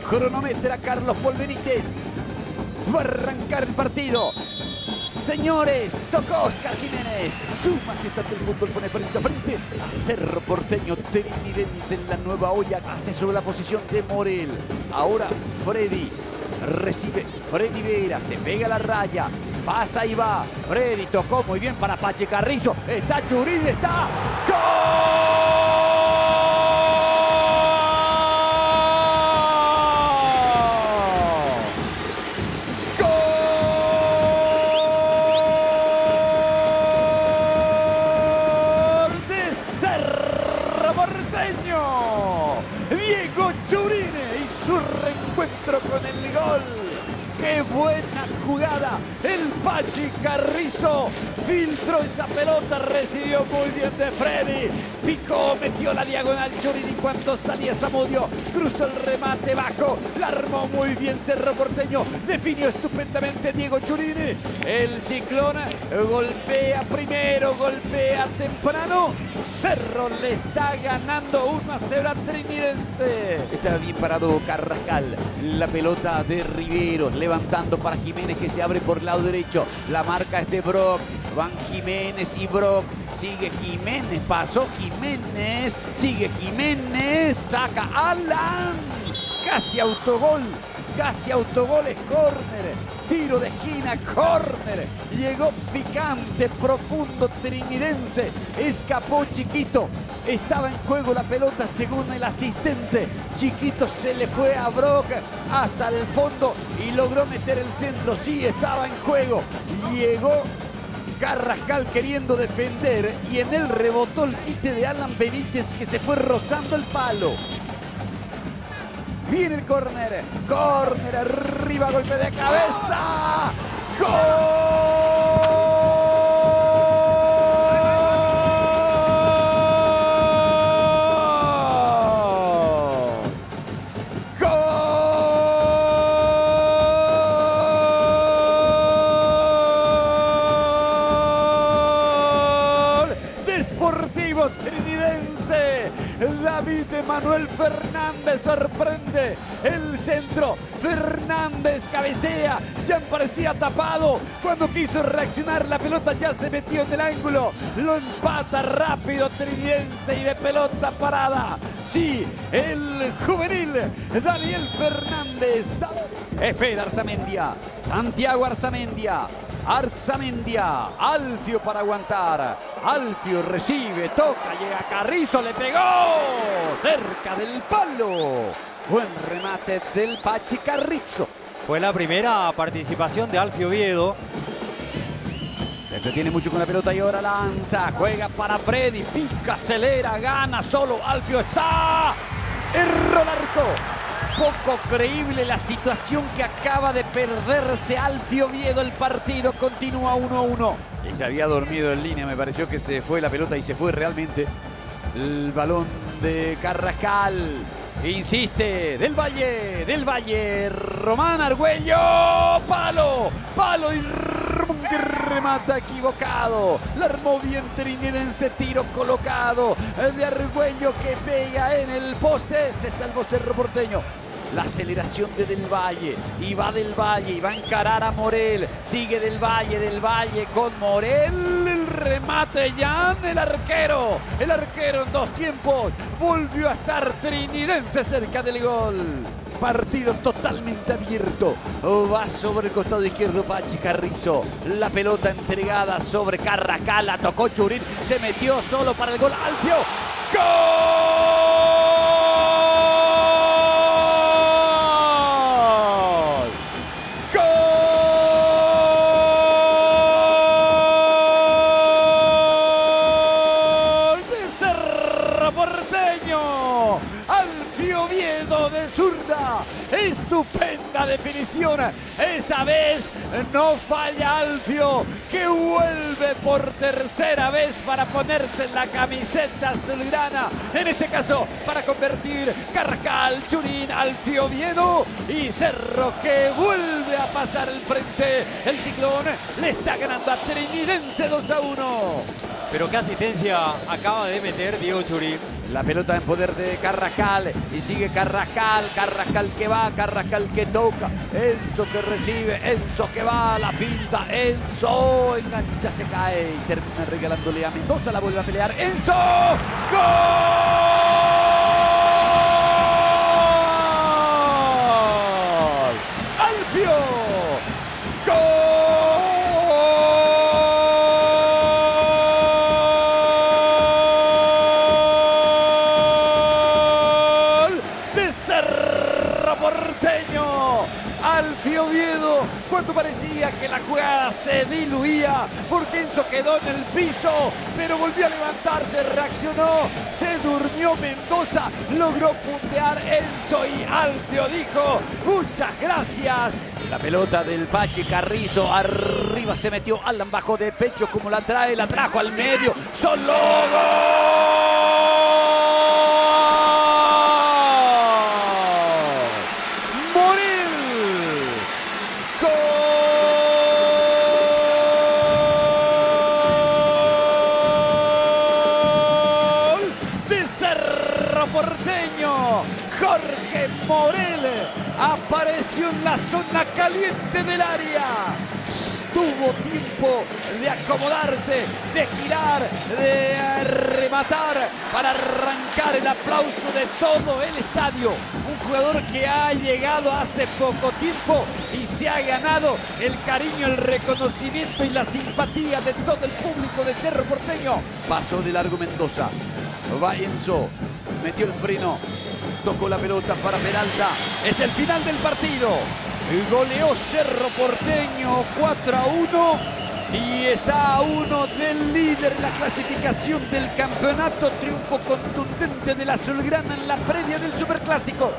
cronometra Carlos Paul Benítez. Va a arrancar el partido. Señores, tocó Oscar Jiménez. Su majestad del fútbol pone frente a frente a Cerro Porteño Trinidense en la nueva olla. Hace sobre la posición de Morel. Ahora Freddy recibe. Freddy Vera se pega a la raya. Pasa y va. Freddy tocó muy bien para Pachi Carrizo. Está Churín, está. ¡Gol! Diego Churine y su reencuentro con el gol. ¡Qué buena jugada! El Pachi Carrizo filtró esa pelota, recibió muy bien de Freddy. Picó, metió la diagonal Churini cuando salía Zamudio. Cruzó el remate bajo, la armó muy bien Cerro Porteño. Definió estupendamente Diego Churini. El Ciclón golpea primero, golpea temprano. Cerro le está ganando 1-0 a Trinidense. Está bien parado Carrascal. La pelota de Riveros, levantando para Jiménez que se abre por el lado derecho. La marca es de Brock. Van Jiménez y Brock. Sigue Jiménez, pasó Jiménez. Sigue Jiménez, saca Alan. Casi autogol. Casi autogol, es córner. Tiro de esquina, córner. Llegó picante, profundo Trinidense. Escapó Chiquito. Estaba en juego la pelota según el asistente. Chiquito se le fue a Brock hasta el fondo y logró meter el centro. Sí, estaba en juego. Llegó Carrascal queriendo defender y en él rebotó el quite de Alan Benítez que se fue rozando el palo. Viene el córner. Córner arriba, golpe de cabeza. ¡Gol! Sportivo Trinidense. David Emanuel Fernández sorprende el centro. Fernández cabecea. Ya parecía tapado. Cuando quiso reaccionar, la pelota ya se metió en el ángulo. Lo empata rápido Trinidense y de pelota parada. Sí, el juvenil Daniel Fernández. Espera Arzamendia. Santiago Arzamendia. Arzamendia, Alfio para aguantar. Alfio recibe, toca, llega Carrizo, le pegó cerca del palo. Buen remate del Pachi Carrizo. Fue la primera participación de Alfio Oviedo. Se entretiene mucho con la pelota y ahora lanza, juega para Freddy, pica, acelera, gana, solo Alfio está. Erró el arco. Poco creíble la situación que acaba de perderse Alfio Oviedo. El partido continúa 1-1. Y se había dormido en línea, me pareció que se fue la pelota y se fue realmente. El balón de Carrascal. Insiste, del Valle, Román Argüello. Palo y remata equivocado. La armó bien Trinidense, tiro colocado de Argüello que pega en el poste. Se salvó Cerro Porteño. La aceleración de Del Valle, y va Del Valle, y va a encarar a Morel, sigue Del Valle con Morel, el remate Jan, el arquero en dos tiempos, volvió a estar Trinidense cerca del gol. Partido totalmente abierto, va sobre el costado izquierdo Pachi Carrizo, la pelota entregada sobre Carrascal, la tocó Churín, se metió solo para el gol, Alfio, ¡gol! Porteño, Alfio Oviedo de zurda, estupenda definición, esta vez no falla Alfio, que vuelve por tercera vez para ponerse en la camiseta azulgrana, en este caso para convertir Carrascal, Churín, Alfio Oviedo y Cerro que vuelve a pasar el frente. El Ciclón le está ganando a Trinidense 2-1. Pero qué asistencia acaba de meter Diego Churín. La pelota en poder de Carrascal y sigue Carrascal, Carrascal que va, Carrascal que toca, Enzo que recibe, Enzo que va, la pinta, Enzo engancha, se cae y termina regalándole a Mendoza, la vuelve a pelear, Enzo, ¡gol! Alfio, ¡gol! Porteño, Alfio Oviedo, cuando parecía que la jugada se diluía porque Enzo quedó en el piso, pero volvió a levantarse, reaccionó, se durmió Mendoza, logró puntear Enzo y Alfio dijo, muchas gracias. La pelota del Pachi Carrizo, arriba se metió, Alan bajó de pecho como la trae, la trajo al medio, solo gol. Porteño, Jorge Morel apareció en la zona caliente del área. Tuvo tiempo de acomodarse, de girar, de rematar para arrancar el aplauso de todo el estadio. Un jugador que ha llegado hace poco tiempo y se ha ganado el cariño, el reconocimiento y la simpatía de todo el público de Cerro Porteño. Pasó de largo Mendoza, va Enzo. Metió el freno, tocó la pelota para Peralta. Es el final del partido. Goleó Cerro Porteño 4-1 y está a 1 del líder en la clasificación del campeonato. Triunfo contundente del azulgrana en la previa del Superclásico.